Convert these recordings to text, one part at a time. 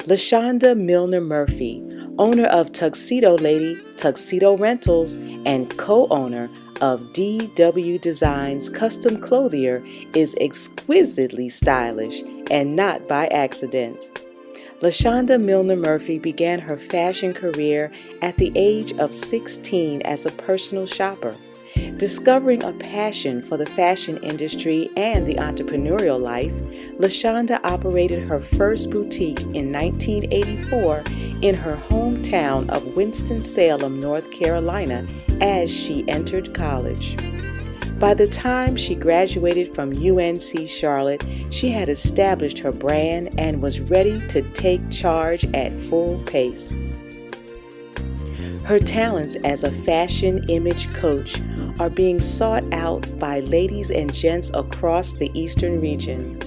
LaShanda Milner Murphy, owner of Tuxedo Lady Tuxedo Rentals and co-owner of DW Designs Custom Clothier, is exquisitely stylish and not by accident. LaShanda Milner Murphy began her fashion career at the age of 16 as a personal shopper. Discovering a passion for the fashion industry and the entrepreneurial life, LaShanda operated her first boutique in 1984 in her hometown of Winston, Salem, North Carolina, as she entered college. By the time she graduated from UNC Charlotte, she had established her brand and was ready to take charge at full pace. Her talents as a fashion image coach are being sought out by ladies and gents across the Eastern region.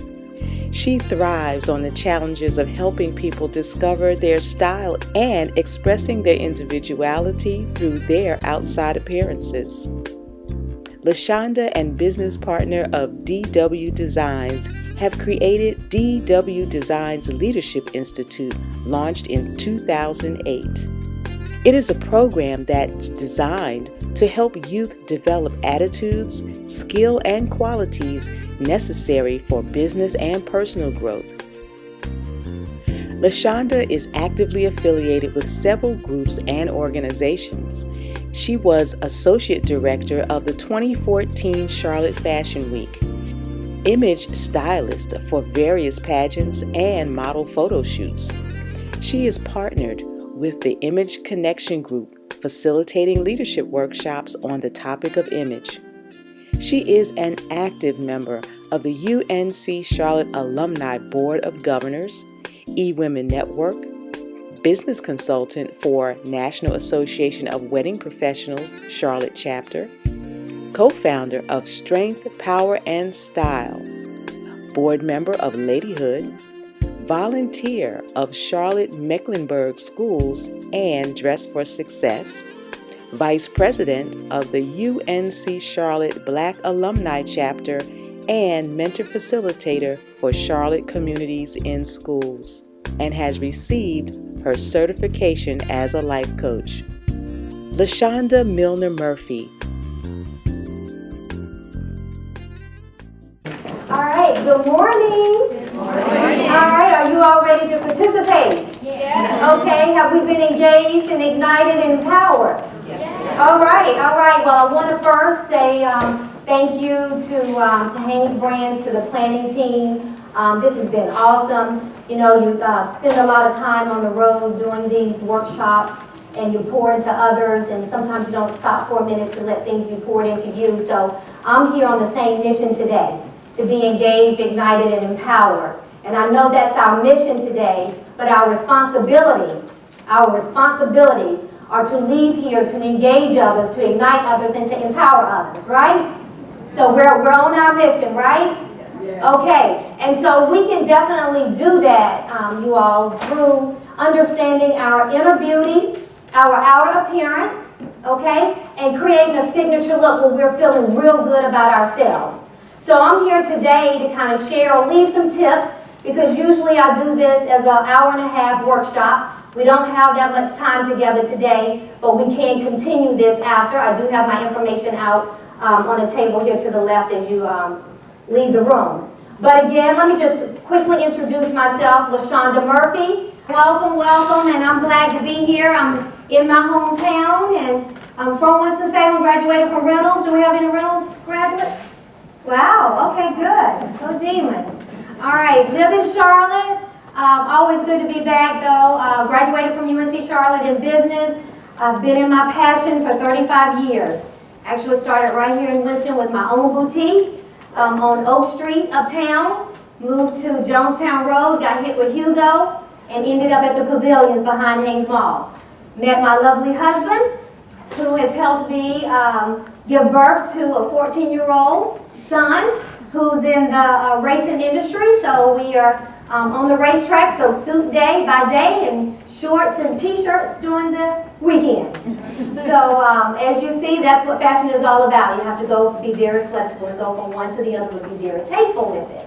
She thrives on the challenges of helping people discover their style and expressing their individuality through their outside appearances. LaShanda and business partner of DW Designs have created DW Designs Leadership Institute, launched in 2008. It is a program that's designed to help youth develop attitudes, skill, and qualities necessary for business and personal growth. LaShanda is actively affiliated with several groups and organizations. She was Associate Director of the 2014 Charlotte Fashion Week, image stylist for various pageants and model photo shoots. She is partnered with the Image Connection Group, facilitating leadership workshops on the topic of image. She is an active member of the UNC Charlotte Alumni Board of Governors, eWomen Network, business consultant for National Association of Wedding Professionals Charlotte Chapter, co-founder of Strength, Power, and Style, board member of Ladyhood, volunteer of Charlotte Mecklenburg Schools and Dress for Success, vice president of the UNC Charlotte Black Alumni Chapter, and mentor facilitator for Charlotte Communities in Schools, and has received her certification as a life coach. LaShanda Milner Murphy. All right, good morning. Good morning. All right, are you all ready to participate? Yes. Okay, have we been engaged and ignited and empowered? Yes. All right. Well, I want to first say thank you to Hanes Brands, to the planning team. This has been awesome. You know, you spend a lot of time on the road doing these workshops, and you pour into others, and sometimes you don't stop for a minute to let things be poured into you. So I'm here on the same mission today, to be engaged, ignited, and empowered. And I know that's our mission today, but our responsibilities are to leave here to engage others, to ignite others, and to empower others, right? So we're on our mission, right? Yes. Okay, and so we can definitely do that, you all, through understanding our inner beauty, our outer appearance, okay, and creating a signature look where we're feeling real good about ourselves. So I'm here today to kind of share or leave some tips, because usually I do this as an hour-and-a-half workshop. We don't have that much time together today, but we can continue this after. I do have my information out on a table here to the left as you leave the room. But again, let me just quickly introduce myself, LaShanda Murphy. Welcome, and I'm glad to be here. I'm in my hometown, and I'm from Winston-Salem, graduated from Reynolds. Do we have any Reynolds graduates? Wow, okay, good. Go Demons. All right, live in Charlotte. Always good to be back, though. Graduated from UNC Charlotte in business. I've been in my passion for 35 years. Actually started right here in Winston with my own boutique on Oak Street, uptown. Moved to Jonestown Road, got hit with Hugo, and ended up at the Pavilions behind Hanes Mall. Met my lovely husband, who has helped me give birth to a 14-year-old son who's in the racing industry. So we are on the racetrack, so suit day by day and shorts and t-shirts during the weekends. So as you see, that's what fashion is all about. You have to go be very flexible and go from one to the other, but be very tasteful with it.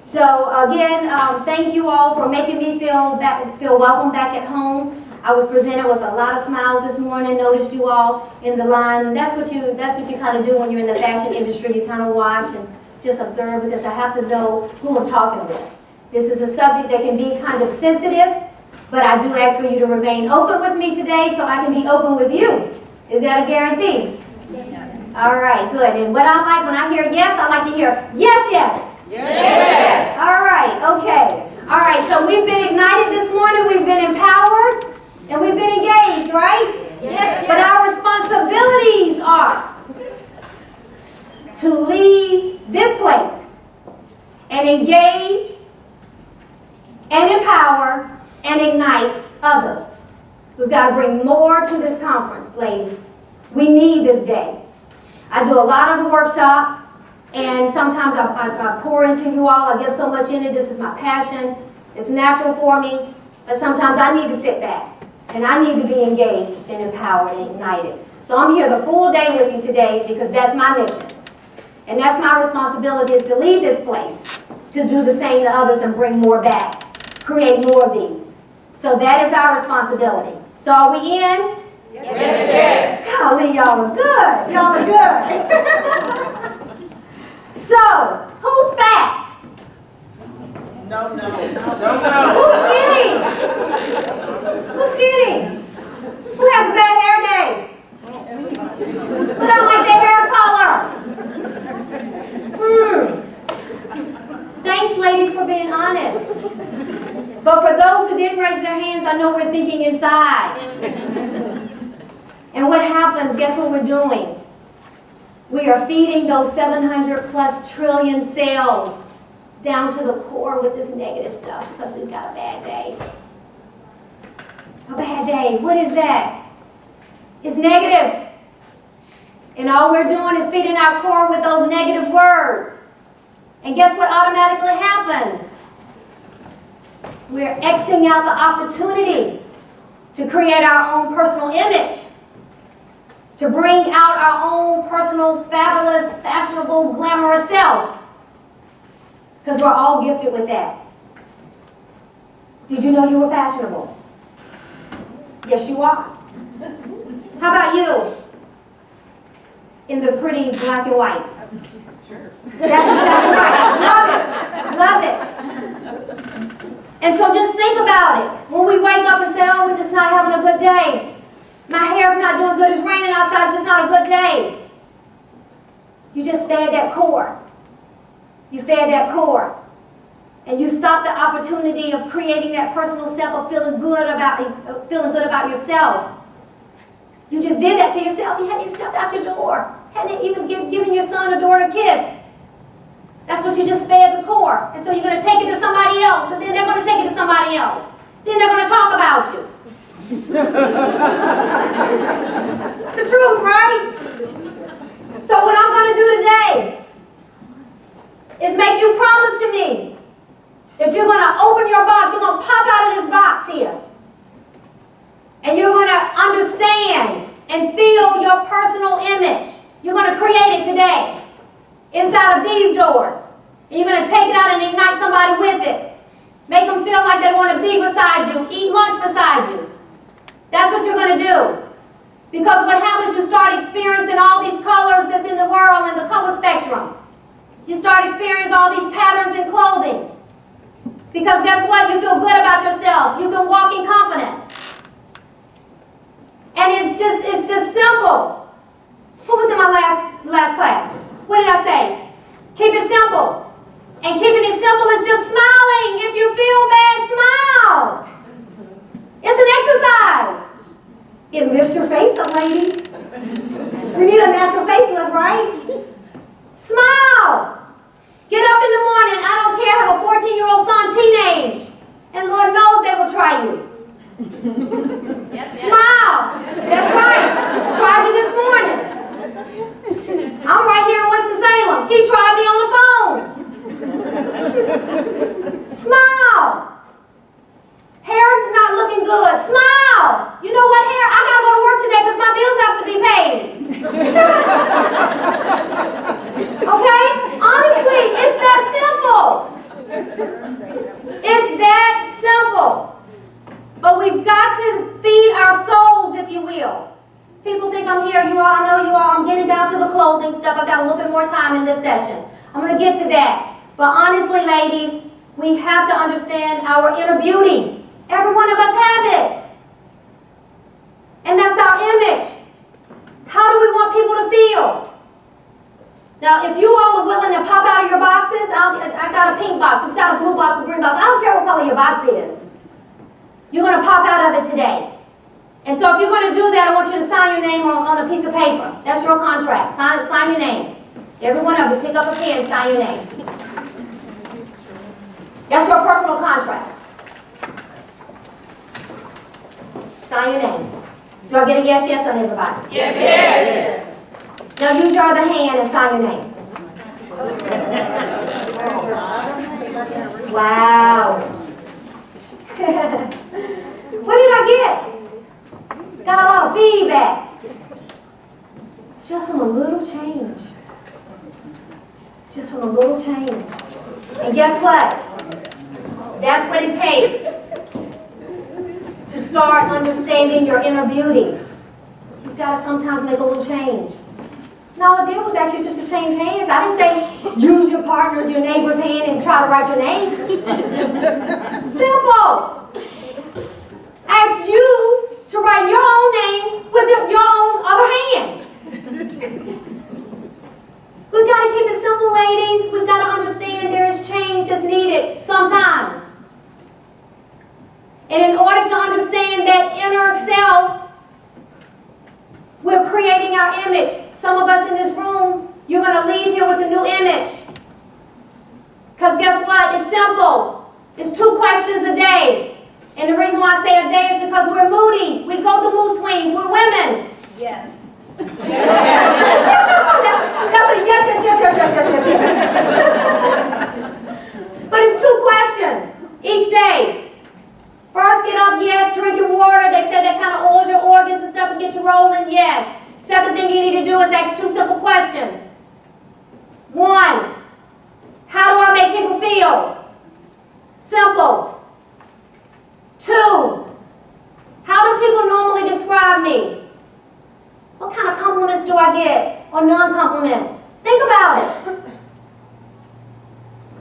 So again, thank you all for making me feel welcome back at home. I was presented with a lot of smiles this morning. Noticed you all in the line. That's what you kind of do when you're in the fashion industry. You kind of watch and just observe, because I have to know who I'm talking with. This is a subject that can be kind of sensitive, but I do ask for you to remain open with me today so I can be open with you. Is that a guarantee? Yes. All right, good. And what I like when I hear yes, I like to hear yes, yes. Yes. All right, okay. All right, so we've been ignited this morning, we've been empowered, and we've been engaged, right? Yes. But our responsibilities are to leave this place and engage and empower and ignite others. We've got to bring more to this conference, ladies. We need this day. I do a lot of workshops, and sometimes I pour into you all. I give so much in it. This is my passion. It's natural for me. But sometimes I need to sit back, and I need to be engaged and empowered and ignited. So I'm here the full day with you today because that's my mission. And that's my responsibility, is to leave this place, to do the same to others and bring more back, create more of these. So that is our responsibility. So are we in? Yes. Golly, y'all are good. Y'all are good. So, who's fat? No. Who's skinny? Who's skinny? Who has a bad hair day? Who don't like their hair color? Thanks, ladies, for being honest. But for those who didn't raise their hands, I know we're thinking inside. And what happens, guess what we're doing? We are feeding those 700 plus trillion cells down to the core with this negative stuff because we've got a bad day. A bad day. What is that? It's negative. And all we're doing is feeding our core with those negative words. And guess what automatically happens? We're Xing out the opportunity to create our own personal image, to bring out our own personal, fabulous, fashionable, glamorous self. Because we're all gifted with that. Did you know you were fashionable? Yes, you are. How about you? In the pretty black and white. Sure. That's exactly right. Love it. And so just think about it. When we wake up and say, oh, we're just not having a good day. My hair's not doing good. It's raining outside. It's just not a good day. You just fed that core. You fed that core. And you stopped the opportunity of creating that personal self, of feeling good about yourself. You just did that to yourself. You hadn't even stepped out your door. Hadn't even given your son a door to kiss. That's what you just fed the core. And so you're going to take it to somebody else, and then they're going to take it to somebody else. Then they're going to talk about you. It's the truth, right? So what I'm going to do today is make you promise to me that you're going to open your box. You're going to pop out of this box here. And you're going to understand and feel your personal image. You're going to create it today inside of these doors. And you're going to take it out and ignite somebody with it. Make them feel like they want to be beside you, eat lunch beside you. That's what you're going to do. Because what happens, you start experiencing all these colors that's in the world and the color spectrum. You start experiencing all these patterns in clothing. Because guess what? You feel good about yourself. You can walk in confidence. And it's just simple. Who was in my last class? What did I say? Keep it simple. And keeping it simple is just smiling. If you feel bad, smile. It's an exercise. It lifts your face up, ladies. We need a natural facelift, right? Smile. Get up in the morning. I don't care. I have a 14-year-old son, teenage. And Lord knows they will try you. Smile. That's right. Tried you this morning. I'm right here in Winston-Salem. He tried me on the phone. got to feed our souls, if you will. People think I'm here, you all, I know you all, I'm getting down to the clothing stuff. I got a little bit more time in this session. I'm going to get to that. But honestly, ladies, we have to understand our inner beauty. Every one of us have it. And that's our image. How do we want people to feel? Now, if you all are willing to pop out of your boxes, I got a pink box, if you got a blue box, a green box, I don't care what color your box is. You're going to pop out of it today. And so if you're going to do that, I want you to sign your name on a piece of paper. That's your contract. Sign your name. Every one of you, pick up a pen and sign your name. That's your personal contract. Sign your name. Do I get a yes, yes on everybody? Yes, yes. Now use your other hand and sign your name. Wow. What did I get? Got a lot of feedback. Just from a little change. Just from a little change. And guess what? That's what it takes to start understanding your inner beauty. You've got to sometimes make a little change. And all I did was actually just to change hands. I didn't say use your partner's, your neighbor's hand and try to write your name. Simple. I asked you to write your own name with your own other hand. We've got to keep it simple, ladies. We've got to understand there is change that's needed sometimes. And in order to understand that inner self, we're creating our image. Some of us in this room, you're going to leave here with a new image. Because guess what? It's simple. It's 2 questions a day. And the reason why I say a day is because we're moody. We go through mood swings. We're women. Yes. That's a yes. But it's 2 questions each day. First, get up, yes, drink your water. They said that kind of oils your organs and stuff and get you rolling, yes. Second thing you need to do is ask 2 simple questions. 1, how do I make people feel? Simple. 2, how do people normally describe me? What kind of compliments do I get or non-compliments? Think about it.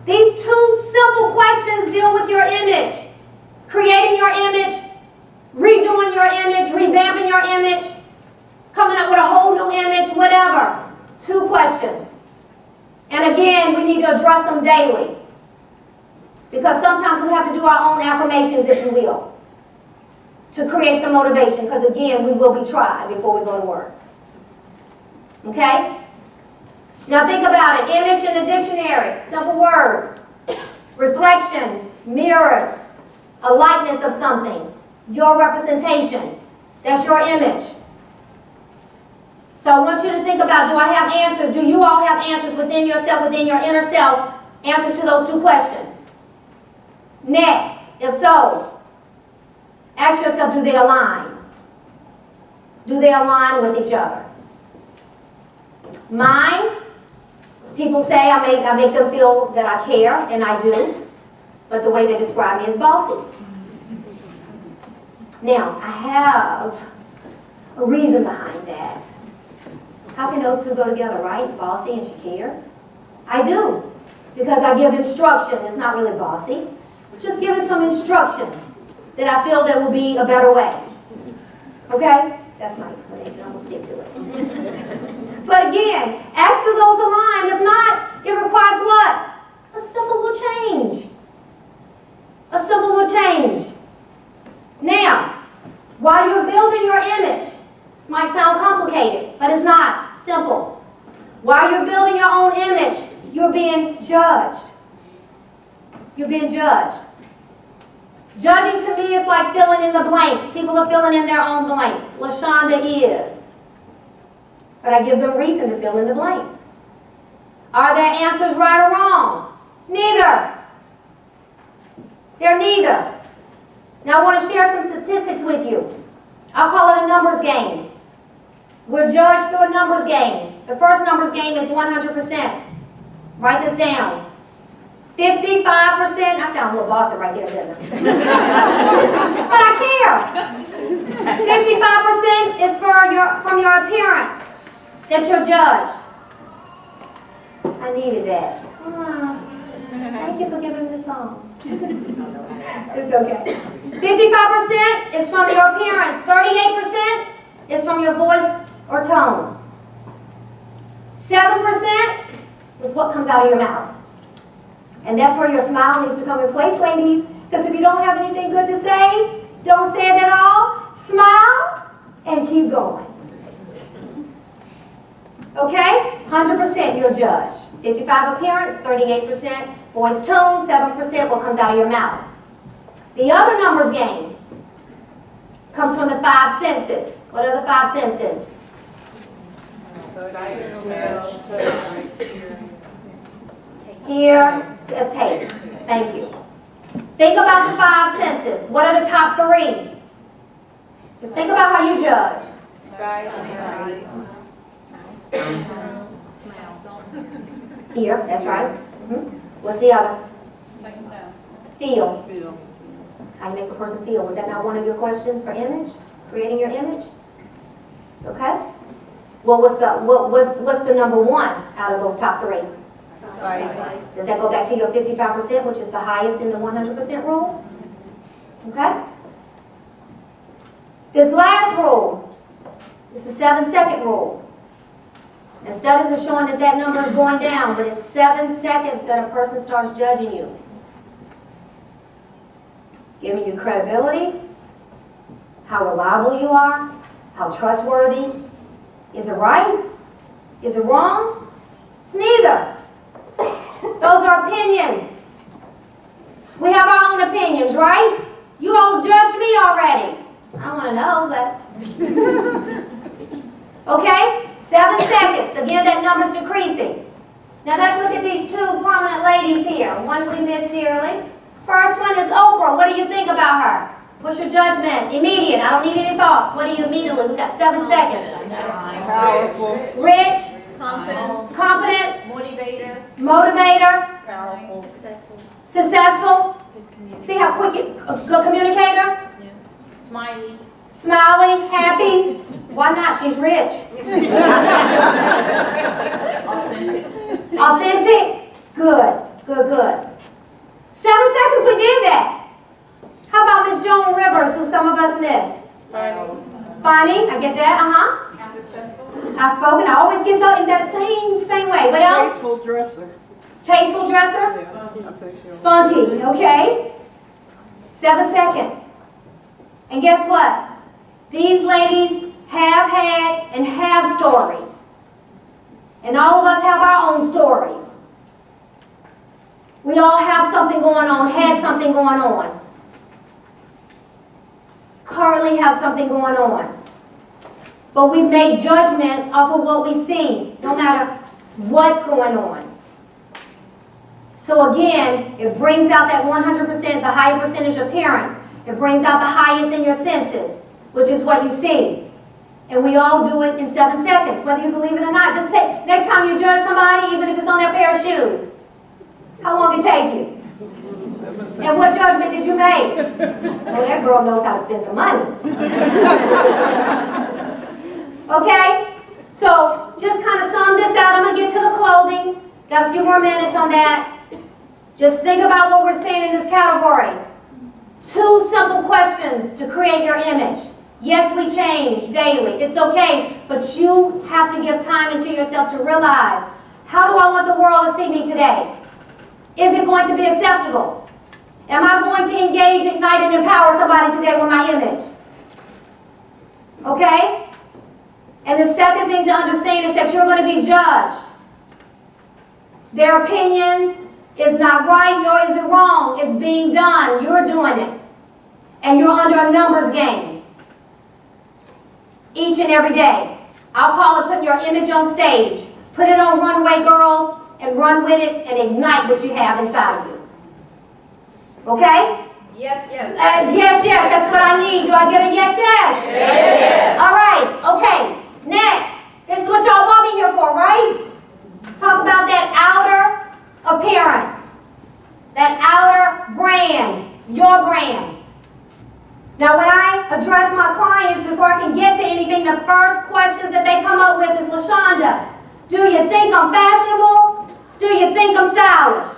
These 2 simple questions deal with your image. Creating your image, redoing your image, revamping your image, coming up with a whole new image, whatever. 2 questions. And again, we need to address them daily. Because sometimes we have to do our own affirmations, if you will, to create some motivation. Because again, we will be tried before we go to work. Okay? Now think about it. Image in the dictionary. Simple words. Reflection, mirror, a likeness of something. Your representation. That's your image. So I want you to think about, do I have answers? Do you all have answers within yourself, within your inner self? Answers to those 2 questions. Next, if so, ask yourself, do they align? Do they align with each other? Mine, people say I make them feel that I care, and I do. But the way they describe me is bossy. Now, I have a reason behind that. How can those 2 go together, right? Bossy and she cares? I do. Because I give instruction. It's not really bossy. Just giving some instruction that I feel that will be a better way. Okay? That's my explanation. I'm going to stick to it. But again, ask do those align. If not, it requires what? A simple little change. A simple little change. Now, while you're building your image, this might sound complicated, but it's not. Simple. While you're building your own image, you're being judged. You're being judged. Judging to me is like filling in the blanks. People are filling in their own blanks. LaShanda is. But I give them reason to fill in the blank. Are their answers right or wrong? Neither. They're neither. Now I want to share some statistics with you. I'll call it a numbers game. We're judged through a numbers game. The first numbers game is 100%. Write this down. 55%, I sound a little bossy right there, doesn't I? But I care. 55% is from your appearance, that you're judged. I needed that. Thank you for giving me the song. It's okay. 55% is from your appearance. 38% is from your voice or tone. 7% is what comes out of your mouth. And that's where your smile needs to come in place, ladies. Because if you don't have anything good to say, don't say it at all. Smile and keep going. Okay? 100% you're judged. 55 appearance, 38% voice tone, 7% what comes out of your mouth. The other numbers game comes from the 5 senses. What are the 5 senses? Hear, taste. Thank you. Think about the 5 senses. What are the top 3? Just think about how you judge. Hear, that's right. What's the other? Feel. How you make a person feel. Was that not one of your questions for image? Creating your image? Okay. What's the number 1 out of those top 3? Does that go back to your 55%, which is the highest in the 100% rule? Okay? This last rule is the 7-second rule. And studies are showing that that number is going down, but it's 7 seconds that a person starts judging you. Giving you credibility, how reliable you are, how trustworthy. Is it right? Is it wrong? It's neither. Those are opinions. We have our own opinions, right? You all judged me already. I don't want to know, but... Okay? 7 seconds. Again, that number's decreasing. Now let's look at these 2 prominent ladies here. One we missed dearly. First one is Oprah. What do you think about her? What's your judgment? Immediate. I don't need any thoughts. What do you immediately? We got 7 seconds. Powerful. Rich. Confident. Motivator. Powerful. Successful. See how quick you, a good communicator? Smiley, happy. Why not? She's rich. Authentic. Good. 7 seconds we did that. How about Miss Joan Rivers, who some of us miss? Funny. I get that. Outspoken. I always get that in that same way. What else? Tasteful dresser. Spunky. Okay. 7 seconds. And guess what? These ladies have had and have stories. And all of us have our own stories. We all have something going on, had something going on. Currently have something going on. But we make judgments off of what we see, no matter what's going on. So again, it brings out that 100%, the higher percentage appearance. It brings out the highest in your senses, which is what you see. And we all do it in 7 seconds, whether you believe it or not. Just take, next time you judge somebody, even if it's on their pair of shoes, how long did it take you? And what judgment did you make? Well, that girl knows how to spend some money. Okay? So, just kind of sum this out. I'm going to get to the clothing. Got a few more minutes on that. Just think about what we're saying in this category. 2 simple questions to create your image. Yes, we change daily. It's okay. But you have to give time into yourself to realize, how do I want the world to see me today? Is it going to be acceptable? Am I going to engage, ignite, and empower somebody today with my image? Okay? And the second thing to understand is that you're going to be judged. Their opinions is not right, nor is it wrong. It's being done. You're doing it. And you're under a numbers game. Each and every day. I'll call it putting your image on stage. Put it on runway, girls, and run with it and ignite what you have inside of you. Okay? Yes. Yes, that's what I need. Do I get a yes? Yes. All right, okay. Next. This is what y'all want me here for, right? Talk about that outer appearance. That outer brand, your brand. Now when I address my clients, before I can get to anything, the first questions that they come up with is, LaShanda, do you think I'm fashionable? Do you think I'm stylish?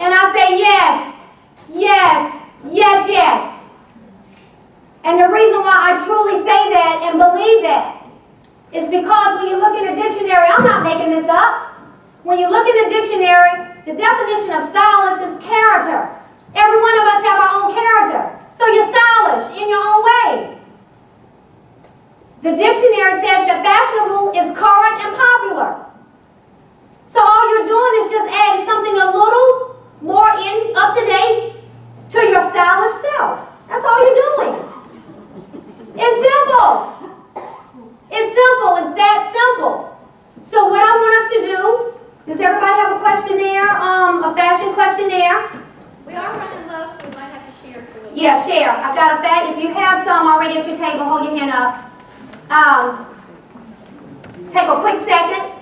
And I say yes, yes, yes, yes. And the reason why I truly say that and believe that is because when you look in a dictionary, I'm not making this up. When you look in the dictionary, the definition of stylist is character. Every one of us have our own character. So you're stylish in your own way. The dictionary says that fashionable is current and popular. So all you're doing is just adding something a little more up to date to your stylish self. That's all you're doing. It's simple. It's simple. It's that simple. So what I want us to do, does everybody have a questionnaire, a fashion questionnaire? We are running low, so we might have to share to it. Yeah, share. I've got a fact. If you have some already at your table, hold your hand up. Take a quick second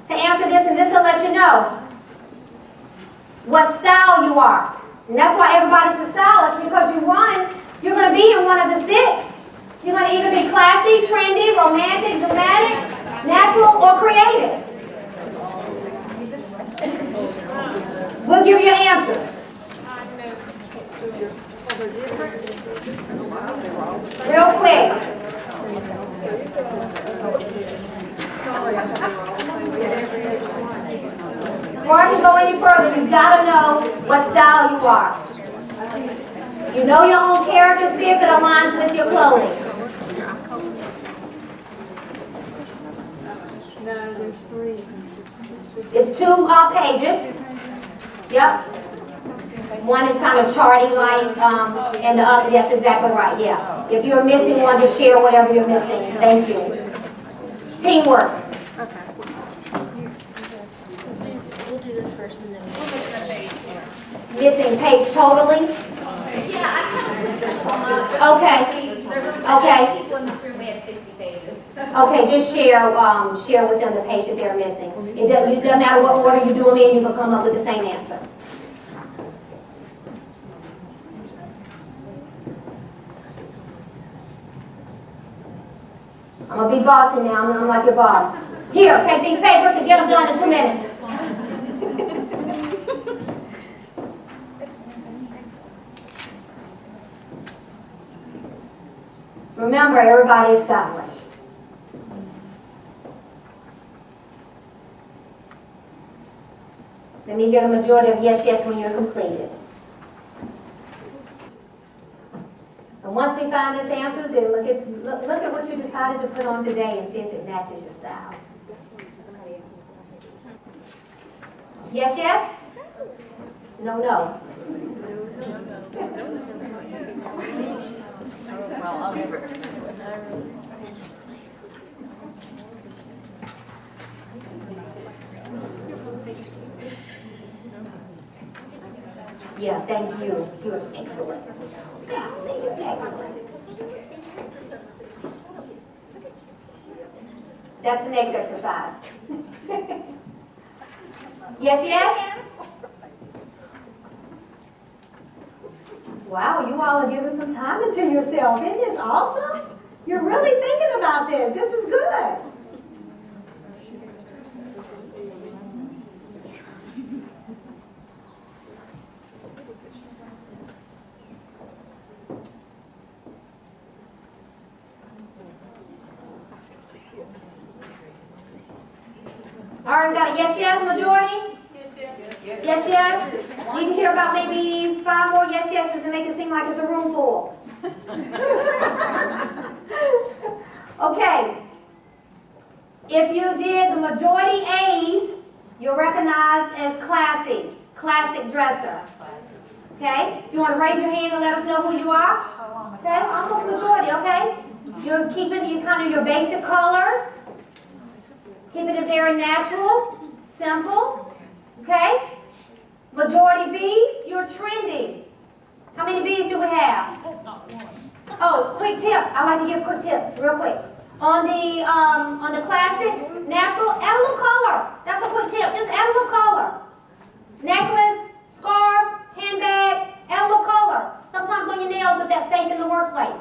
to answer this, and this will let you know what style you are. And that's why everybody's a stylist, because you're going to be in one of the 6. You're going to either be classy, trendy, romantic, dramatic, natural, or creative. We'll give you answers. Real quick. Before I can go any further, you've got to know what style you are. You know your own character, see if it aligns with your clothing. No, there's 3. It's 2 pages. Yep. One is kind of charty-like, and the other, that's exactly right, yeah. If you're missing one, just share whatever you're missing. Thank you. Teamwork. We'll do this first and then Missing page totally. Yeah, I kind of split them up. Okay. There's Okay. people in this room, we have 50 pages. Okay, just share with them the page that they're missing. It doesn't matter what order you do them in, you can come up with the same answer. I'm going to be bossy now. I'm like your boss. Here, take these papers and get them done in 2 minutes. Remember, everybody is stylish. Let me hear the majority of yes, yes when you're completed. And once we find these answers, then look at what you decided to put on today and see if it matches your style. Yes, yes? No, no. Yeah, thank you. You're excellent. You're excellent. That's the next exercise. Yes, yes? Wow, you all are giving some time into yourself. Isn't this awesome? You're really thinking about this. This is good. All right, we got a yes, yes majority? Yes, yes? Need to hear about maybe 5 more yes, yeses and make it seem like it's a room full. Okay. If you did the majority A's, you're recognized as classy, classic dresser. Okay? You want to raise your hand and let us know who you are? Okay, almost majority, okay? You're keeping your basic colors. Keeping it very natural, simple, okay? Majority B's, you're trendy. How many B's do we have? Oh, quick tip. I like to give quick tips, real quick. On the classic, natural, add a little color. That's a quick tip. Just add a little color. Necklace, scarf, handbag. workplace.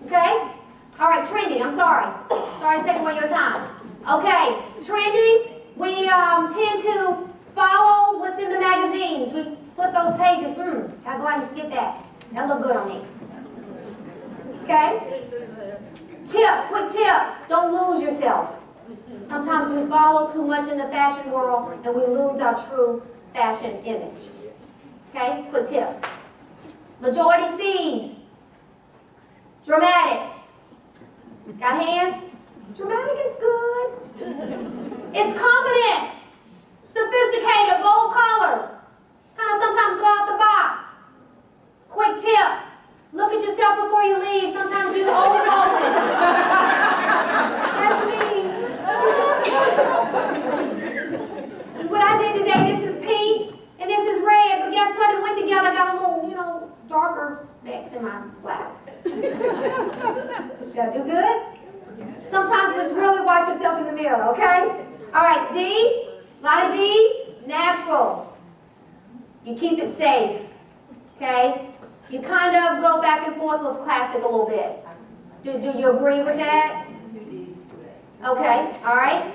Okay? All right, trendy, I'm sorry. Sorry to take away your time. Okay, trendy, we tend to follow what's in the magazines. We flip those pages. Gotta go out and get that. That look good on me. Okay? Quick tip, don't lose yourself. Sometimes we follow too much in the fashion world and we lose our true fashion image. Okay, quick tip. Majority C's. Dramatic. Got hands? Dramatic is good. It's confident. Sophisticated, bold colors. Kind of sometimes go out the box. Quick tip. Look at yourself before you leave. Sometimes you overfocus. That's me. This is what I did today. This is pink and this is red. But guess what? It went together. I got a little, darker specks in my blouse. Did I do good? Sometimes just really watch yourself in the mirror, okay? All right, D. A lot of D's. Natural. You keep it safe, okay? You kind of go back and forth with classic a little bit. Do you agree with that? Okay, all right.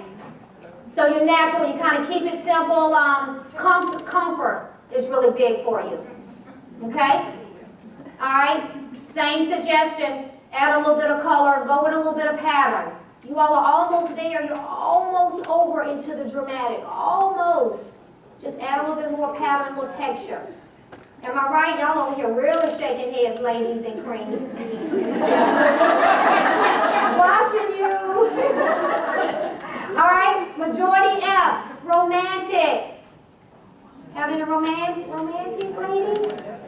So you're natural, you kind of keep it simple. Comfort is really big for you. Okay? All right, same suggestion. Add a little bit of color, go with a little bit of pattern. You all are almost there, you're almost over into the dramatic, almost. Just add a little bit more pattern, a little texture. Am I right? Y'all over here really shaking heads, ladies in cream. Watching you. All right, majority F's, romantic. Having a romantic, ladies?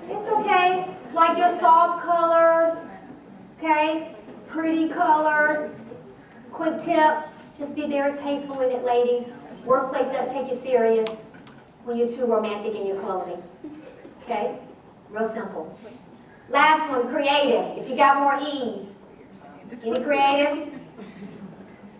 It's okay. Like your soft colors, okay? Pretty colors. Quick tip, just be very tasteful in it, ladies. Workplace doesn't take you serious when you're too romantic in your clothing. Okay? Real simple. Last one, creative. If you got more E's. Any creative?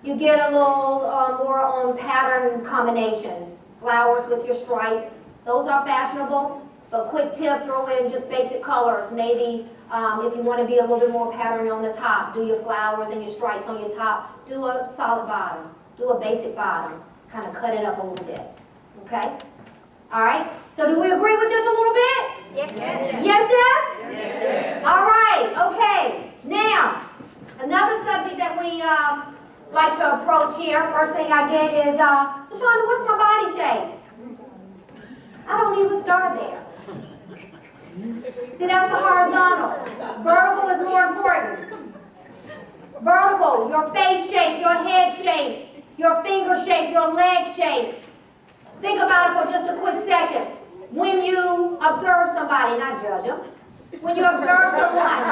You get a little more on pattern combinations. Flowers with your stripes. Those are fashionable. But quick tip, throw in just basic colors. Maybe if you want to be a little bit more pattern on the top, do your flowers and your stripes on your top. Do a solid bottom. Do a basic bottom. Kind of cut it up a little bit. Okay? All right? So do we agree with this a little bit? Yes. Yes, yes? Yes. All right. Okay. Now, another subject that we like to approach here. First thing I get is, LaShonda, what's my body shape? I don't even start there. See, that's the horizontal. Vertical is more important. Vertical, your face shape, your head shape, your finger shape, your leg shape. Think about it for just a quick second. When you observe somebody, not judge them, when you observe someone,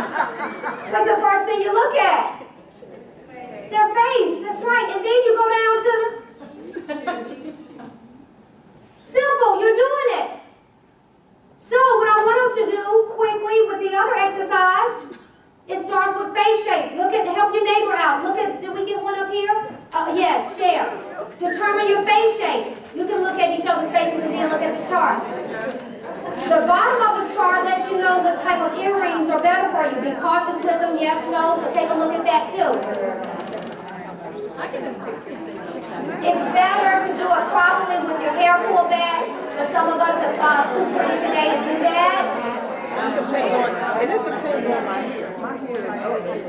what's the first thing you look at? Their face, that's right. And then you go down to the... Simple, you're doing it. So what I want us to do quickly with the other exercise, it starts with face shape. Help your neighbor out. Did we get one up here? Yes, share. Determine your face shape. You can look at each other's faces and then look at the chart. The bottom of the chart lets you know what type of earrings are better for you. Be cautious with them, yes, no, so take a look at that too. It's better to do it properly with your hair pulled back, but some of us are too pretty today to do that. And it depends on my hair. My hair is ugly.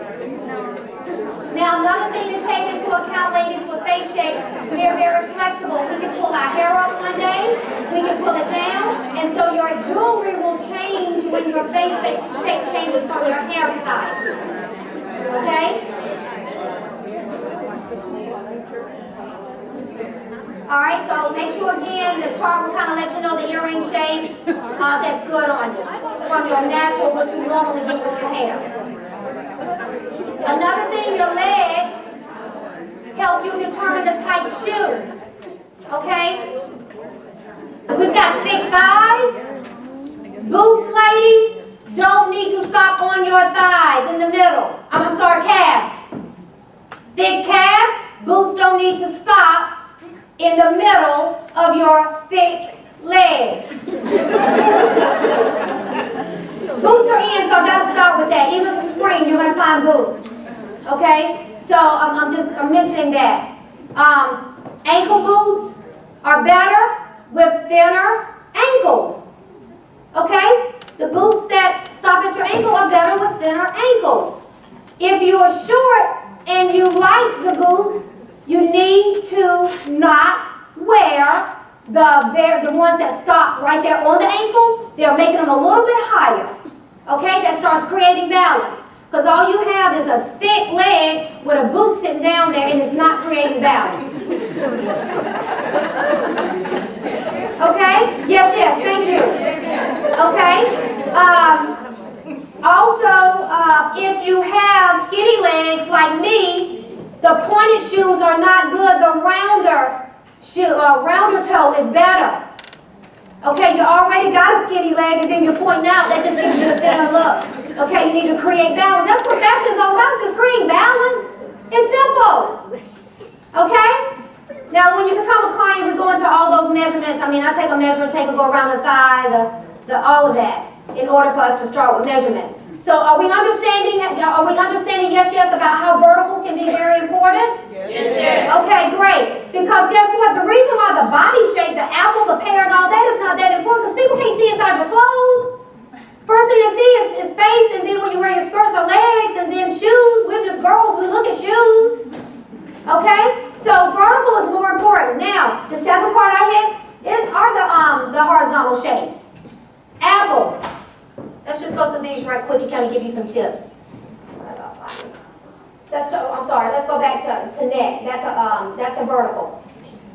Now, another thing to take into account, ladies, with face shape, we're very flexible. We can pull our hair up one day, we can pull it down, and so your jewelry will change when your face shape changes from your hairstyle. Okay? All right, so make sure again the chart will kind of let you know the earring shapes that's good on you from your natural, what you normally do with your hair. Another thing, your legs help you determine the type shoe. Okay? We've got thick thighs. Boots, ladies, don't need to stop on your thighs in the middle. I'm sorry, calves. Thick calves, boots don't need to stop in the middle of your thick leg. Boots are in, so I got to start with that. Even for spring, you're going to find boots. Okay? So I'm mentioning that. Ankle boots are better with thinner ankles. Okay? The boots that stop at your ankle are better with thinner ankles. If you are short and you like the boots, you need to not wear the ones that stop right there on the ankle. They're making them a little bit higher. Okay? That starts creating balance. Because all you have is a thick leg with a boot sitting down there and it's not creating balance. Okay? Yes, thank you. Okay? Also, if you have skinny legs like me, the pointed shoes are not good. The rounder toe is better. Okay, you already got a skinny leg and then you're pointing out. That just gives you a thinner look. Okay, you need to create balance. That's what fashion is all about. It's just creating balance. It's simple. Okay? Now, when you become a client, we go into all those measurements. I mean, I take a measurement tape and go around the thigh, all of that, in order for us to start with measurements. So, are we understanding yes, about how vertical can be very important? Yes. Okay, great. Because guess what? The reason why the body shape, the apple, the pear, and all that is not that important, because people can't see inside your clothes. First thing they see is face, and then when you wear your skirts or legs, and then shoes. We're just girls, we look at shoes. Okay? So vertical is more important. Now, the second part I hit are the horizontal shapes. Apple. Let's just go through these right quick to kind of give you some tips. I'm sorry, let's go back to neck. That's a vertical.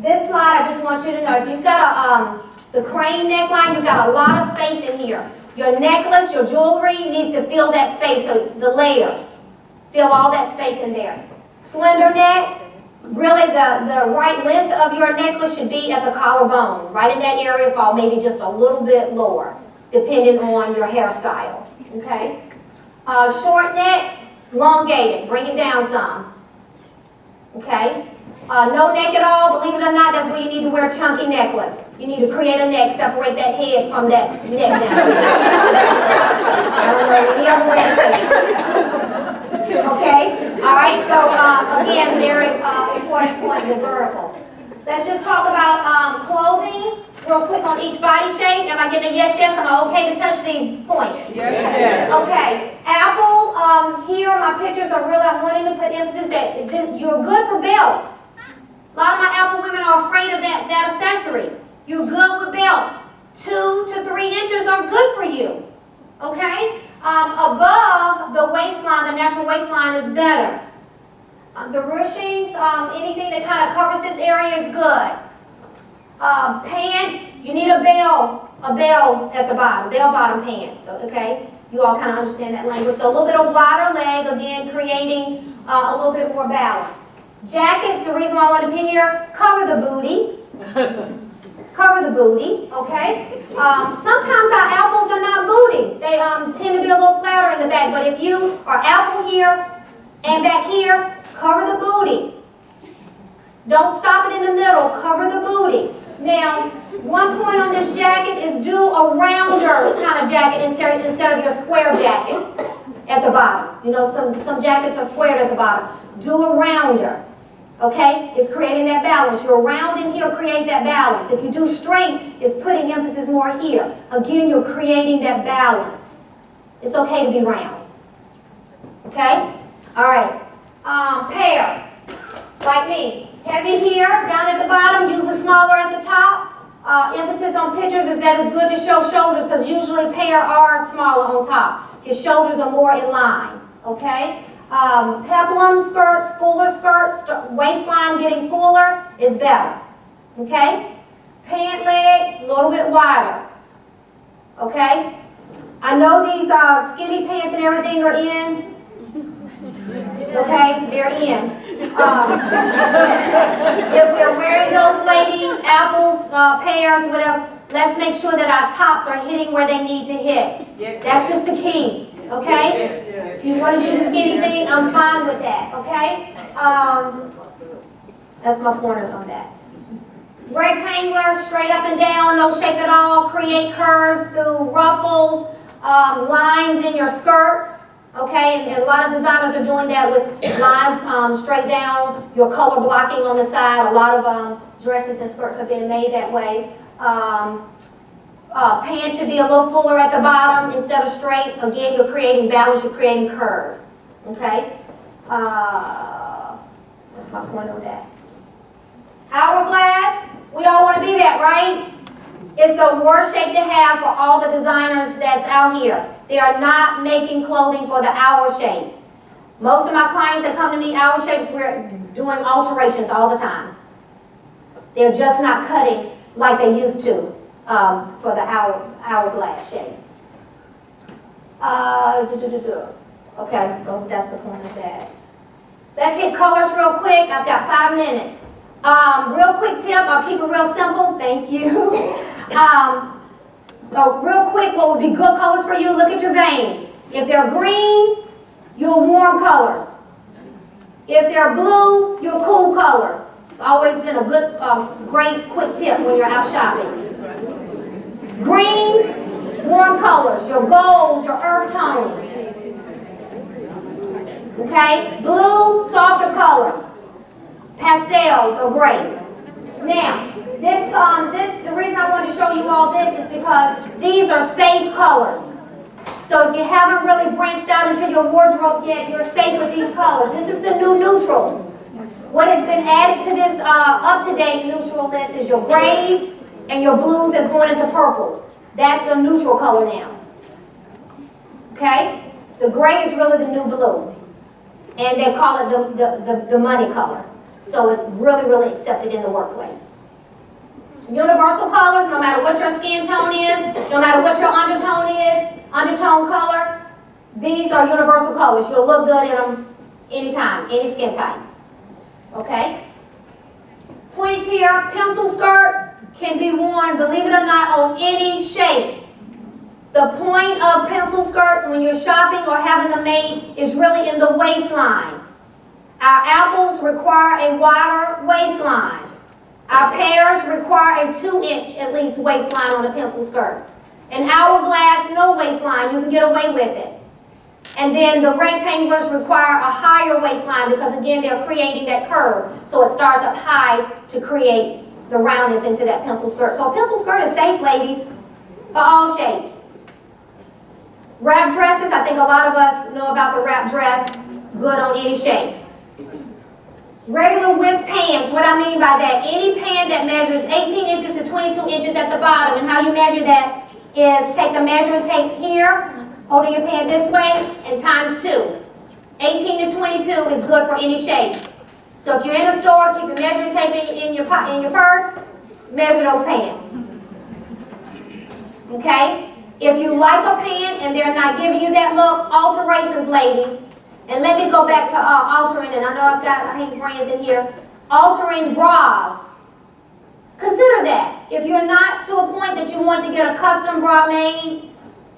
This slide, I just want you to know, if you've got the crane neckline, you've got a lot of space in here. Your necklace, your jewelry needs to fill that space, so the layers. Fill all that space in there. Slender neck, really the right length of your necklace should be at the collarbone. Right in that area, fall maybe just a little bit lower, depending on your hairstyle. Okay? Short neck, elongated. Bring it down some. Okay? No neck at all, believe it or not, that's where you need to wear a chunky necklace. You need to create a neck, separate that head from that neck down. I don't know any other way to say it. Okay? Alright, so again, very important point, the vertical. Let's just talk about clothing real quick on each body shape. Am I getting a yes? Am I okay to touch these points? Yes. Okay. Apple, here my pictures are really, I'm wanting to put emphasis that you're good for belts. A lot of my Apple women are afraid of that accessory. You're good with belts. 2 to 3 inches are good for you. Okay? Above the waistline, the natural waistline is better. The ruchings, anything that kind of covers this area is good. Pants, you need a bell at the bottom, bell bottom pants, okay? You all kind of understand that language. So a little bit of wider leg, again, creating a little bit more balance. Jackets, the reason why I want to pin here, cover the booty. Cover the booty, okay? Sometimes our apples are not booty. They tend to be a little flatter in the back, but if you are apple here and back here, cover the booty. Don't stop it in the middle, cover the booty. Now, one point on this jacket is do a rounder kind of jacket instead of your square jacket at the bottom. You know, some jackets are squared at the bottom. Do a rounder. Okay? It's creating that balance. You're rounding here, create that balance. If you do straight, it's putting emphasis more here. Again, you're creating that balance. It's okay to be round. Okay? Alright. Pear. Like me. Heavy here, down at the bottom, usually smaller at the top. Emphasis on pictures is that it's good to show shoulders because usually pear are smaller on top. Your shoulders are more in line. Okay? Peplum skirts, fuller skirts, waistline getting fuller is better. Okay? Pant leg, a little bit wider. Okay? I know these skinny pants and everything are in. Okay? They're in. If we're wearing those ladies, apples, pears, whatever, let's make sure that our tops are hitting where they need to hit. Yes. That's just the key. Okay? Yes. If you want to do the skinny thing, I'm fine with that. Okay? That's my pointers on that. Rectangular, straight up and down, no shape at all. Create curves through ruffles, lines in your skirts. Okay, and a lot of designers are doing that with lines straight down, your color blocking on the side. A lot of dresses and skirts are being made that way. Pants should be a little fuller at the bottom instead of straight. Again, you're creating balance, you're creating curve. Okay? What's my point on that? Hourglass, we all want to be that, right? It's the worst shape to have for all the designers that's out here. They are not making clothing for the hour shapes. Most of my clients that come to me, hour shapes, we're doing alterations all the time. They're just not cutting like they used to for the hourglass shape. Okay, that's the point of that. Let's hit colors real quick. I've got 5 minutes. Real quick tip, I'll keep it real simple. Thank you. Real quick, what would be good colors for you? Look at your vein. If they're green, you're warm colors. If they're blue, you're cool colors. It's always been a good, great quick tip when you're out shopping. Green, warm colors. Your golds, your earth tones. Okay? Blue, softer colors. Pastels are great. Now, the reason I wanted to show you all this is because these are safe colors. So if you haven't really branched out into your wardrobe yet, you're safe with these colors. This is the new neutrals. What has been added to this up-to-date neutral list is your grays and your blues that's going into purples. That's a neutral color now. Okay? The gray is really the new blue. And they call it the money color. So it's really, really accepted in the workplace. Universal colors, no matter what your skin tone is, no matter what your undertone is, undertone color, these are universal colors. You'll look good in them anytime, any skin type. Okay? Points here, pencil skirts can be worn, believe it or not, on any shape. The point of pencil skirts when you're shopping or having them made is really in the waistline. Our apples require a wider waistline. Our pears require a 2-inch at least waistline on a pencil skirt. An hourglass, no waistline, you can get away with it. And then the rectangulars require a higher waistline because again they're creating that curve. So it starts up high to create the roundness into that pencil skirt. So a pencil skirt is safe, ladies, for all shapes. Wrap dresses, I think a lot of us know about the wrap dress, good on any shape. Regular width pants, what I mean by that, any pant that measures 18 inches to 22 inches at the bottom, and how you measure that is take the measuring tape here, holding your pant this way, and times 2. 18 to 22 is good for any shape. So if you're in a store, keep your measuring tape in your purse, measure those pants. Okay? If you like a pant and they're not giving you that look, alterations, ladies. And let me go back to altering, and I know I've got Hank's brands in here. Altering bras. Consider that. If you're not to a point that you want to get a custom bra made,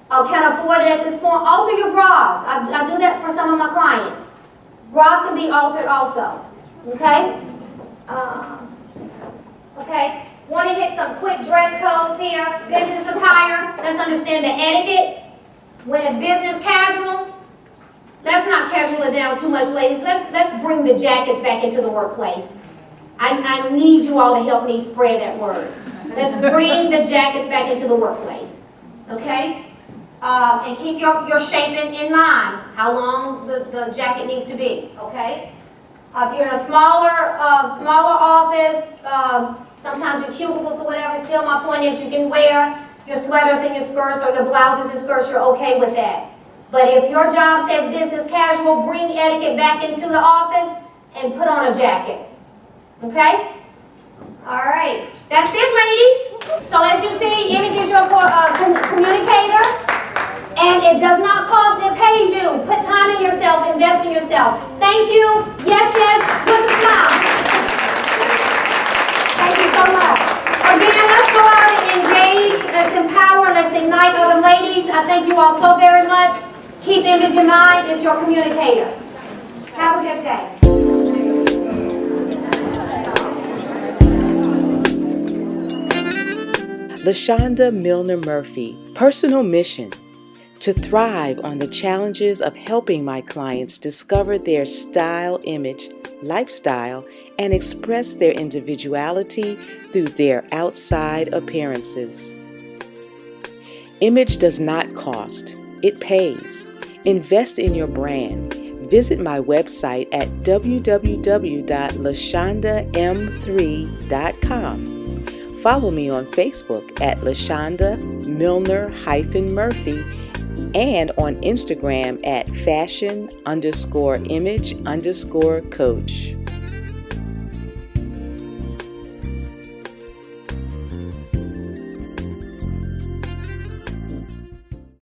or can afford it at this point, alter your bras. I do that for some of my clients. Bras can be altered also. Okay? Okay. Want to hit some quick dress codes here. Business attire. Let's understand the etiquette. When it's business casual, let's not casual it down too much, ladies. Let's bring the jackets back into the workplace. I need you all to help me spread that word. Let's bring the jackets back into the workplace. Okay? And keep your shape in mind, how long the jacket needs to be. Okay? If you're in a smaller office, sometimes your cubicles or whatever, still my point is you can wear your sweaters and your skirts or your blouses and skirts, you're okay with that. But if your job says business casual, bring etiquette back into the office and put on a jacket. Okay? All right. That's it, ladies. So as you see, image is your communicator. And it does not cost, it pays you. Put time in yourself, invest in yourself. Thank you. Yes, yes, with a smile. Thank you so much. Again, let's go out and engage. Let's empower. Let's ignite other ladies. I thank you all so very much. Keep image in mind. It's your communicator. Have a good day. LaShanda Milner Murphy, personal mission: to thrive on the challenges of helping my clients discover their style, image, lifestyle, and express their individuality through their outside appearances. Image does not cost, it pays. Invest in your brand. Visit my website at www.lashandam3.com. Follow me on Facebook at LaShanda Milner-Murphy and on Instagram at fashion_image_coach.